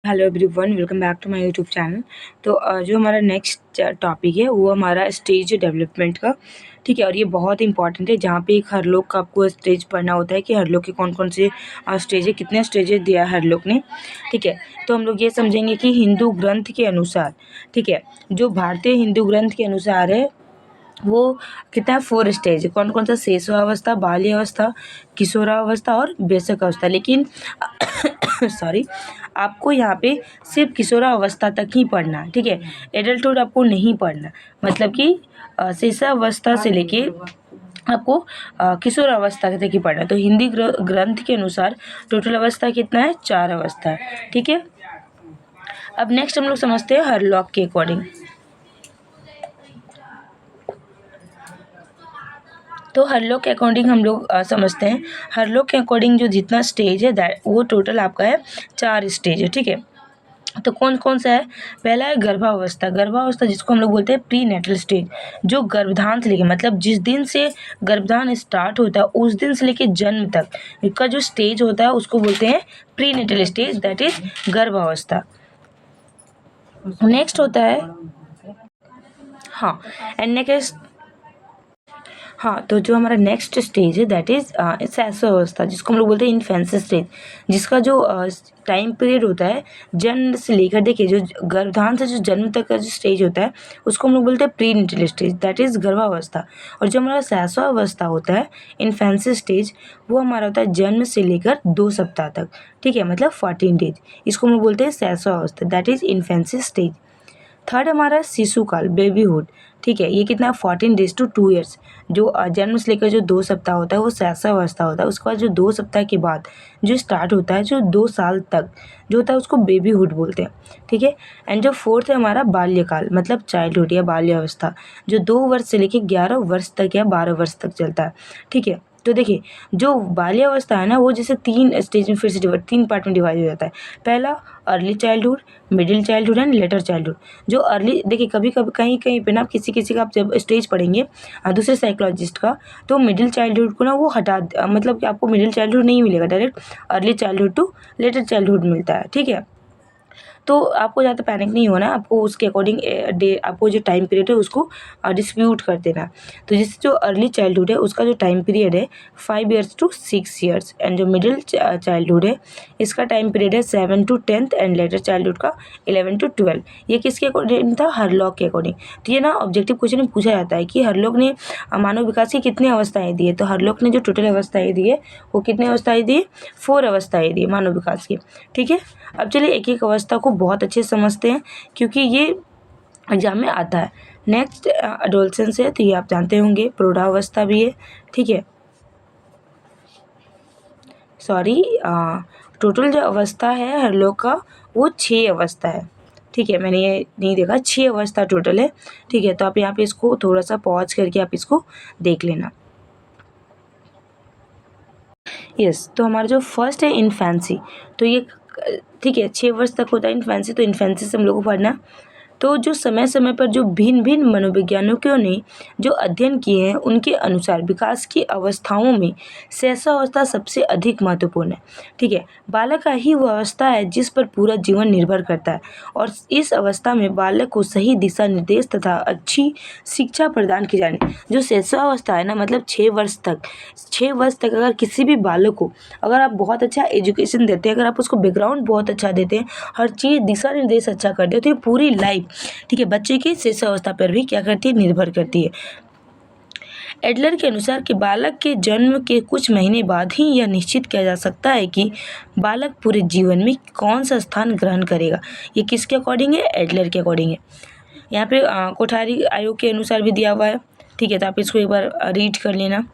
Hello everyone, welcome back to my YouTube channel. तो जो हमारा नेक्स्ट टॉपिक है वो हमारा स्टेज डेवलपमेंट का, ठीक है। और ये बहुत इंपॉर्टेंट है, जहाँ पे एक हरलोक का आपको स्टेज पढ़ना होता है कि हरलोक के कौन कौन से स्टेज है, कितने स्टेजेस दिया है हरलोक ने, ठीक है। तो हम लोग ये समझेंगे कि हिंदू ग्रंथ के अनुसार, ठीक है, जो भारतीय हिंदू ग्रंथ के अनुसार है वो कितना है, 4 स्टेज है। कौन कौन सा? शेषावस्था, बाल्यावस्था, किशोरावस्था और बेसक अवस्था। लेकिन सॉरी, आपको यहाँ पे सिर्फ किशोरावस्था तक ही पढ़ना है, ठीक है। एडल्टहुड आपको नहीं पढ़ना, मतलब कि शेषावस्था से लेके आपको किशोरावस्था तक ही पढ़ना है। तो हिंदी ग्रंथ के अनुसार टोटल अवस्था कितना है? 4 अवस्था है, ठीक है। अब नेक्स्ट हम लोग समझते हैं हरलॉक के अकॉर्डिंग। तो हरलोक के अकॉर्डिंग हम लोग समझते हैं, हरलोक के अकॉर्डिंग जो जितना स्टेज है दैट वो टोटल आपका है 4 स्टेज है, ठीक है। तो कौन कौन सा है? पहला है गर्भावस्था। गर्भावस्था जिसको हम लोग बोलते हैं प्री नेटल स्टेज, जो गर्भधान से लेके, मतलब जिस दिन से गर्भधान स्टार्ट होता है उस दिन से लेके जन्म तक का जो स्टेज होता है उसको बोलते हैं prenatal stage, that is गर्भावस्था। नेक्स्ट होता है, हाँ, एंड नेक्स्ट, हाँ, तो जो हमारा नेक्स्ट स्टेज है दैट इज शैशवावस्था, जिसको हम लोग बोलते हैं इन्फेंसी स्टेज, जिसका जो टाइम पीरियड होता है जन्म से लेकर, देखिए, जो गर्भधान से जो जन्म तक का जो स्टेज होता है उसको हम लोग बोलते हैं prenatal stage, that is गर्भावस्था। और जो हमारा शैशवावस्था होता है, इन्फेंसी स्टेज, वो हमारा होता है जन्म से लेकर 2 सप्ताह तक, ठीक है, मतलब 14 डेज। इसको हम लोग बोलते हैं शैशवावस्था, that is infancy stage. Third हमारा शिशु काल, बेबीहुड, ठीक है, ये कितना है? 14 डेज टू 2 ईयर्स। जो जन्म से लेकर जो 2 सप्ताह होता है वो शैशवावस्था होता है। उसके बाद जो 2 सप्ताह के बाद जो स्टार्ट होता है, जो 2 साल तक जो होता है उसको बेबीहुड बोलते हैं, ठीक है। एंड जो फोर्थ है हमारा बाल्यकाल, मतलब चाइल्डहुड या बाल्यावस्था, जो 2 वर्ष से लेकर 11 वर्ष तक या 12 वर्ष तक चलता है, ठीक है। तो देखिए, जो बाल्यावस्था है ना वो जैसे 3 स्टेज में फिर से 3 पार्ट में डिवाइड हो जाता है। पहला early childhood, middle childhood and later childhood. जो अर्ली, देखिए, कभी कभी कहीं कहीं पे ना किसी किसी का आप जब स्टेज पढ़ेंगे दूसरे साइकोलॉजिस्ट का, तो मिडिल चाइल्डहुड को ना वो मतलब कि आपको मिडिल चाइल्डहुड नहीं मिलेगा, direct early childhood to later childhood मिलता है, ठीक है। तो आपको ज़्यादा पैनिक नहीं होना, आपको उसके अकॉर्डिंग आपको जो टाइम पीरियड है उसको डिस्प्यूट कर देना। तो जैसे जो अर्ली चाइल्डहुड है उसका जो टाइम पीरियड है 5 ईयर्स टू 6 ईयर्स, एंड जो मिडिल चाइल्डहुड है इसका टाइम पीरियड है 7 to 10th, and later childhood का 11 टू 12। ये किसके अकॉर्डिंग था? हरलॉक के अकॉर्डिंग। तो ये ना ऑब्जेक्टिव क्वेश्चन में पूछा जाता है कि हरलॉक ने मानव विकास की कितनी अवस्थाएं दी है। तो हरलॉक ने जो टोटल अवस्थाएं दी है वो कितनी अवस्थाएं दी है? 4 अवस्थाएं दी है मानव विकास की, ठीक है। अब चलिए एक एक अवस्था को बहुत अच्छे से समझते हैं, क्योंकि ये एग्जाम में आता है। नेक्स्ट एडोलसेंस है, तो ये आप जानते होंगे, प्रौढ़ावस्था भी है, ठीक है। सॉरी, टोटल जो अवस्था है हरलोक का वो 6 अवस्था है, ठीक है। मैंने ये नहीं देखा, 6 अवस्था टोटल है, ठीक है। तो आप यहाँ पे इसको थोड़ा सा पॉज करके आप इसको देख लेना। यस, तो हमारा जो फर्स्ट है इन्फेंसी, तो ये, ठीक है, 6 वर्ष तक होता है इन्फेंसी। तो इन्फेंसी से हम लोग को पढ़ना, तो जो समय समय पर जो भिन्न भिन्न मनोवैज्ञानिकों ने जो अध्ययन किए हैं उनके अनुसार विकास की अवस्थाओं में शैशवावस्था सबसे अधिक महत्वपूर्ण है, ठीक है। बालक का ही वह अवस्था है जिस पर पूरा जीवन निर्भर करता है, और इस अवस्था में बालक को सही दिशा निर्देश तथा अच्छी शिक्षा प्रदान की जानी। जो शैशवावस्था है ना, मतलब 6 वर्ष तक, 6 वर्ष तक अगर किसी भी बालक को अगर आप बहुत अच्छा एजुकेशन देते हैं, अगर आप उसको बैकग्राउंड बहुत अच्छा देते हैं, हर चीज़ दिशा निर्देश अच्छा करते हैं, तो ये पूरी लाइफ, ठीक है, बच्चे की शैशवावस्था पर भी क्या करती है? निर्भर करती है। एडलर के अनुसार कि बालक के जन्म के कुछ महीने बाद ही यह निश्चित किया जा सकता है कि बालक पूरे जीवन में कौन सा स्थान ग्रहण करेगा। ये किसके अकॉर्डिंग है? एडलर के अकॉर्डिंग है। यहाँ पे कोठारी आयोग के अनुसार भी दिया हुआ है, ठीक है। तो आप इसको एक बार रीड कर लेना।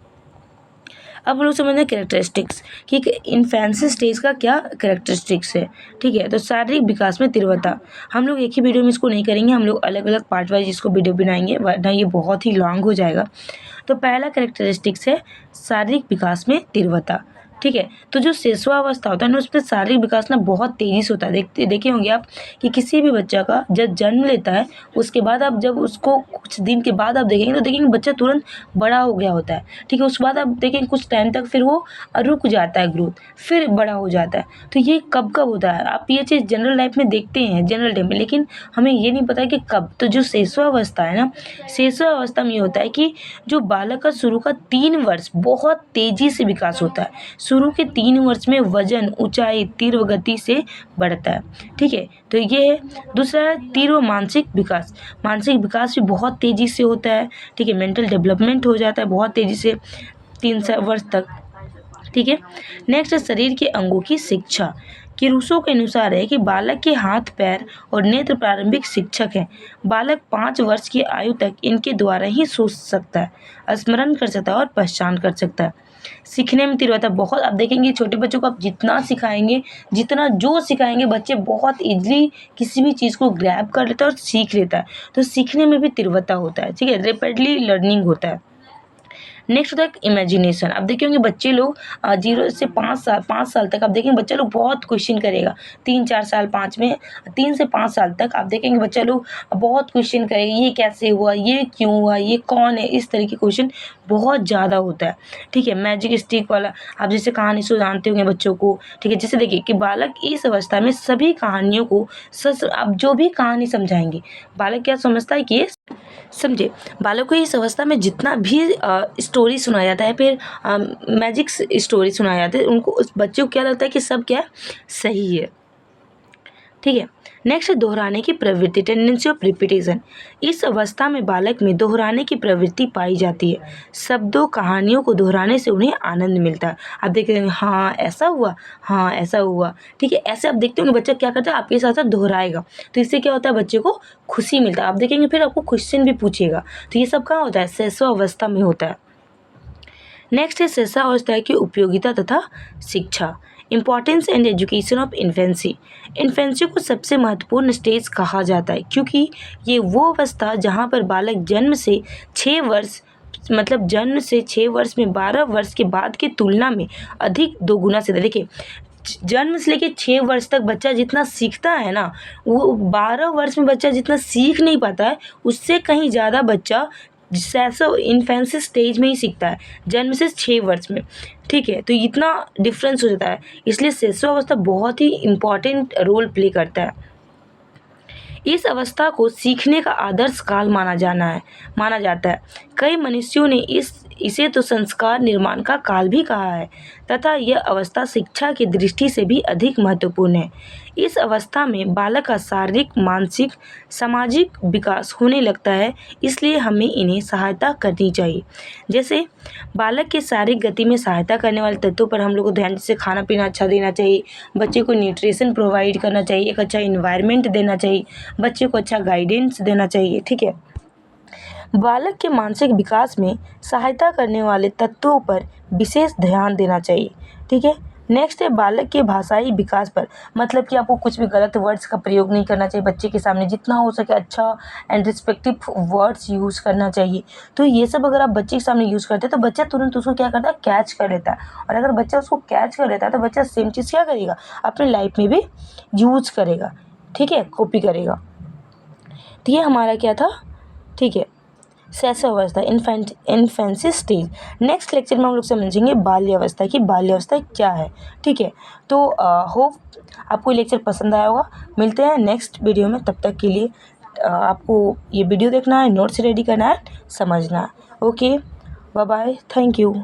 अब हम लोग समझते हैं कैरेक्टरिस्टिक्स कि इन्फेंसी स्टेज का क्या कैरेक्टरिस्टिक्स है, ठीक है। तो शारीरिक विकास में तीव्रता, हम लोग एक ही वीडियो में इसको नहीं करेंगे, हम लोग अलग अलग पार्ट वाइज इसको वीडियो बनाएंगे, वरना ये बहुत ही लॉन्ग हो जाएगा। तो पहला कैरेक्टरिस्टिक्स है शारीरिक विकास में तीव्रता, ठीक है। तो जो शिशुअवस्था होता है ना उसमें शारीरिक विकास ना बहुत तेज़ी से होता है। देखे होंगे आप कि किसी भी बच्चा का जब जन्म लेता है उसके बाद आप जब उसको कुछ दिन के बाद आप देखेंगे तो देखेंगे बच्चा तुरंत बड़ा हो गया होता है, ठीक है। उसके बाद आप देखेंगे कुछ टाइम तक फिर वो रुक जाता है ग्रोथ, फिर बड़ा हो जाता है। तो ये कब होता है, आप ये चीज़ जनरल लाइफ में देखते हैं जनरल डे में, लेकिन हमें ये नहीं पता कि कब। तो जो शिशुअवस्था है ना, शिशुअवस्था में ये होता है कि जो बालक का शुरू का 3 वर्ष बहुत तेज़ी से विकास होता है। शुरू के 3 वर्ष में वजन, ऊंचाई तीव्र गति से बढ़ता है, ठीक है। तो ये है। दूसरा है तीव्र मानसिक विकास। मानसिक विकास भी बहुत तेज़ी से होता है, ठीक है। मेंटल डेवलपमेंट हो जाता है बहुत तेज़ी से 3 वर्ष तक, ठीक है। नेक्स्ट है शरीर के अंगों की शिक्षा। कि रूसो के अनुसार है कि बालक के हाथ, पैर और नेत्र प्रारंभिक शिक्षक हैं। बालक 5 वर्ष की आयु तक इनके द्वारा ही सोच सकता है, स्मरण कर सकता है और पहचान कर सकता है। सीखने में तीव्रता बहुत, आप देखेंगे छोटे बच्चों को आप जितना सिखाएंगे, जितना जो सिखाएंगे बच्चे बहुत इजीली किसी भी चीज़ को ग्रैब कर लेता है और सीख लेता है। तो सीखने में भी तीव्रता होता है, ठीक है। रैपिडली लर्निंग होता है। नेक्स्ट होता है इमेजिनेशन। अब देखे होंगे बच्चे लोग 0 से 5 साल तक आप देखेंगे बच्चा लोग बहुत क्वेश्चन करेगा। 3-4 साल 5 में 3 से 5 साल तक आप देखेंगे बच्चा लोग बहुत क्वेश्चन करेगा, ये कैसे हुआ, ये क्यों हुआ, ये कौन है, इस तरह के क्वेश्चन बहुत ज़्यादा होता है, ठीक है। मैजिक स्टिक वाला आप जैसे कहानी सुनाते होंगे बच्चों को, ठीक है। जैसे देखिए कि बालक इस अवस्था में सभी कहानियों को सच, आप जो भी कहानी समझाएंगे बालक क्या समझता है कि ये समझे। बालक को इस अवस्था में जितना भी स्टोरी सुनाया जाता है, फिर मैजिक स्टोरी सुनाया जाता है, उनको उस बच्चे को क्या लगता है कि सब क्या सही है, ठीक है। नेक्स्ट है दोहराने की प्रवृत्ति, टेंडेंसी ऑफ रिपीटेशन। इस अवस्था में बालक में दोहराने की प्रवृत्ति पाई जाती है। शब्दों, कहानियों को दोहराने से उन्हें आनंद मिलता है। आप देखते हैं हाँ ऐसा हुआ, हाँ ऐसा हुआ, ठीक है। ऐसे आप देखते होंगे बच्चा क्या करता है आपके साथ साथ दोहराएगा, तो इससे क्या होता है बच्चे को खुशी मिलता है। आप देखेंगे फिर आपको क्वेश्चन भी पूछेगा। तो ये सब कहाँ होता है, शिशुअवस्था में होता है। नेक्स्ट है शिशुअवस्था की उपयोगिता तथा शिक्षा। Importance and education of infancy. Infancy को सबसे महत्वपूर्ण स्टेज कहा जाता है क्योंकि ये वो अवस्था जहाँ पर बालक जन्म से 6 वर्ष मतलब जन्म से 6 वर्ष में 12 वर्ष के बाद की तुलना में अधिक 2 गुना से, देखिए जन्म से लेके 6 वर्ष तक बच्चा जितना सीखता है ना, वो 12 वर्ष में बच्चा जितना सीख नहीं पाता है उससे कहीं ज़्यादा बच्चा इन्फेंसी स्टेज में ही सीखता है, जन्म से 6 वर्ष में, ठीक है। तो इतना डिफरेंस हो जाता है, इसलिए शिशुअवस्था बहुत ही इम्पॉर्टेंट रोल प्ले करता है। इस अवस्था को सीखने का आदर्श काल माना जाता है। कई मनुष्यों ने इसे तो संस्कार निर्माण का काल भी कहा है तथा यह अवस्था शिक्षा की दृष्टि से भी अधिक महत्वपूर्ण है। इस अवस्था में बालक का शारीरिक, मानसिक, सामाजिक विकास होने लगता है, इसलिए हमें इन्हें सहायता करनी चाहिए। जैसे बालक के शारीरिक गति में सहायता करने वाले तत्वों पर हम लोग को ध्यान, जैसे खाना पीना अच्छा देना चाहिए, बच्चे को न्यूट्रिशन प्रोवाइड करना चाहिए, एक अच्छा इन्वायरमेंट देना चाहिए, बच्चे को अच्छा गाइडेंस देना चाहिए, ठीक है। बालक के मानसिक विकास में सहायता करने वाले तत्वों पर विशेष ध्यान देना चाहिए, ठीक है। नेक्स्ट है बालक के भाषाई विकास पर, मतलब कि आपको कुछ भी गलत वर्ड्स का प्रयोग नहीं करना चाहिए बच्चे के सामने, जितना हो सके अच्छा एंड रिस्पेक्टिव वर्ड्स यूज़ करना चाहिए। तो ये सब अगर आप बच्चे के सामने यूज़ करते हैं तो बच्चा तुरंत उसको क्या करता है, कैच कर लेता है। और अगर बच्चा उसको कैच कर लेता है तो बच्चा सेम चीज़ क्या करेगा, अपनी लाइफ में भी यूज़ करेगा, ठीक है, कॉपी करेगा। तो ये हमारा क्या था, ठीक है, शिशुअवस्था, इन्फेंसी स्टेज। नेक्स्ट लेक्चर में हम लोग समझेंगे बाल्यावस्था की बाल्यावस्था क्या है, ठीक है। तो होप आपको ये लेक्चर पसंद आया होगा। मिलते हैं नेक्स्ट वीडियो में, तब तक के लिए आपको ये वीडियो देखना है, नोट्स रेडी करना है, समझना है। Okay, bye bye, thank you.